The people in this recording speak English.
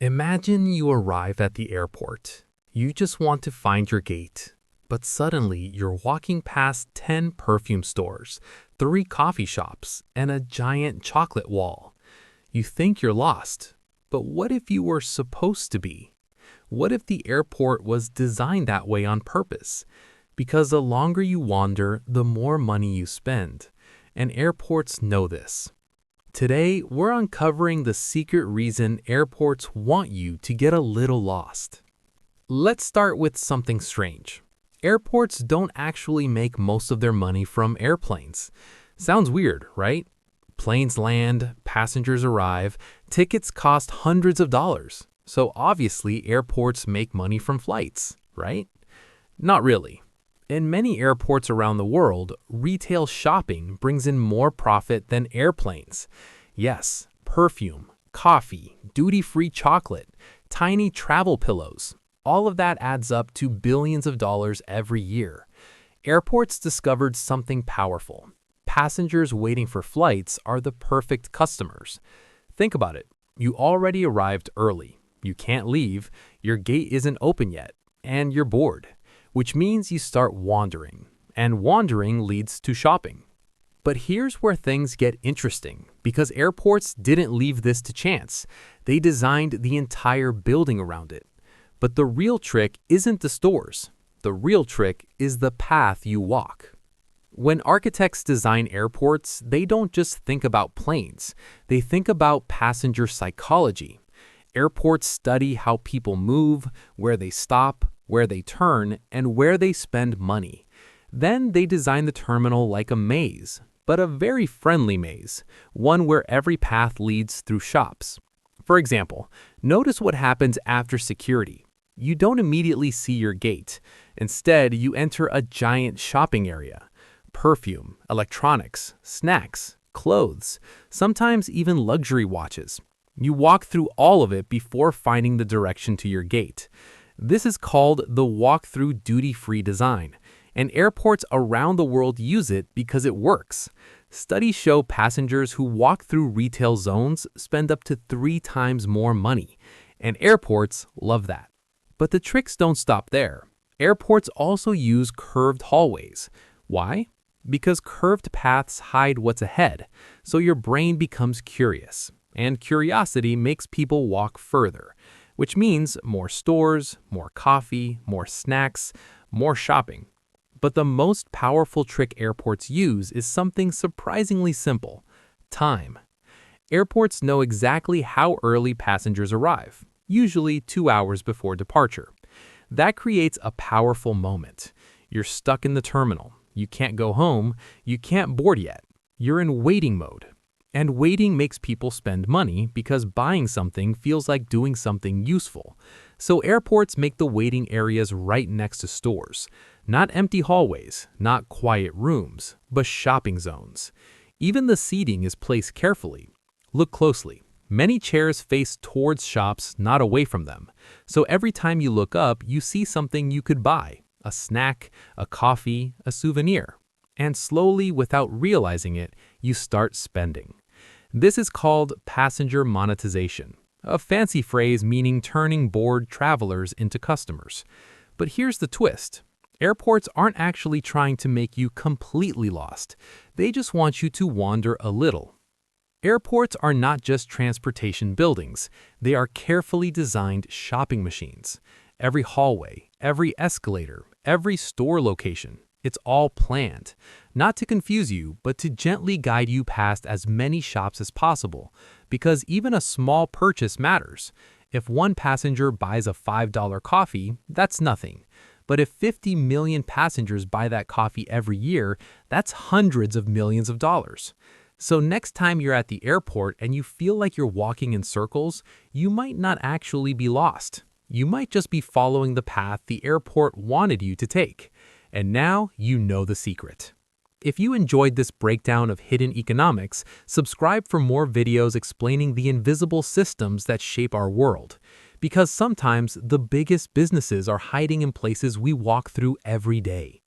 Imagine you arrive at the airport. You just want to find your gate. But suddenly, you're walking past 10 perfume stores, 3 coffee shops, and a giant chocolate wall. You think you're lost. But what if you were supposed to be? What if the airport was designed that way on purpose? Because the longer you wander, the more money you spend. And airports know this. Today, we're uncovering the secret reason airports want you to get a little lost. Let's start with something strange. Airports don't actually make most of their money from airplanes. Sounds weird, right? Planes land, passengers arrive, tickets cost hundreds of dollars. So obviously, airports make money from flights, right? Not really. In many airports around the world, retail shopping brings in more profit than airplanes. Yes, perfume, coffee, duty-free chocolate, tiny travel pillows. All of that adds up to billions of dollars every year. Airports discovered something powerful. Passengers waiting for flights are the perfect customers. Think about it. You already arrived early. You can't leave, your gate isn't open yet, and you're bored. Which means you start wandering, and wandering leads to shopping. But here's where things get interesting, because airports didn't leave this to chance. They designed the entire building around it. But the real trick isn't the stores. The real trick is the path you walk. When architects design airports, they don't just think about planes. They think about passenger psychology. Airports study how people move, where they stop, where they turn, and where they spend money. Then they design the terminal like a maze, but a very friendly maze, one where every path leads through shops. For example, notice what happens after security. You don't immediately see your gate. Instead, you enter a giant shopping area. Perfume, electronics, snacks, clothes, sometimes even luxury watches. You walk through all of it before finding the direction to your gate. This is called the walk-through duty-free design, and airports around the world use it because it works. Studies show passengers who walk through retail zones spend up to 3 times more money, and airports love that. But the tricks don't stop there. Airports also use curved hallways. Why? Because curved paths hide what's ahead, so your brain becomes curious, and curiosity makes people walk further. Which means more stores, more coffee, more snacks, more shopping. But the most powerful trick airports use is something surprisingly simple: time. Airports know exactly how early passengers arrive, usually 2 hours before departure. That creates a powerful moment. You're stuck in the terminal. You can't go home. You can't board yet. You're in waiting mode. And waiting makes people spend money because buying something feels like doing something useful. So airports make the waiting areas right next to stores. Not empty hallways, not quiet rooms, but shopping zones. Even the seating is placed carefully. Look closely. Many chairs face towards shops, not away from them. So every time you look up, you see something you could buy: a snack, a coffee, a souvenir. And slowly, without realizing it, you start spending. This is called passenger monetization, a fancy phrase meaning turning bored travelers into customers. But here's the twist. Airports aren't actually trying to make you completely lost. They just want you to wander a little. Airports are not just transportation buildings. They are carefully designed shopping machines. Every hallway, every escalator, every store location. It's all planned, not to confuse you, but to gently guide you past as many shops as possible, because even a small purchase matters. If one passenger buys a $5 coffee, that's nothing. But if 50 million passengers buy that coffee every year, that's hundreds of millions of dollars. So next time you're at the airport and you feel like you're walking in circles, you might not actually be lost. You might just be following the path the airport wanted you to take. And now you know the secret. If you enjoyed this breakdown of hidden economics, subscribe for more videos explaining the invisible systems that shape our world. Because sometimes the biggest businesses are hiding in places we walk through every day.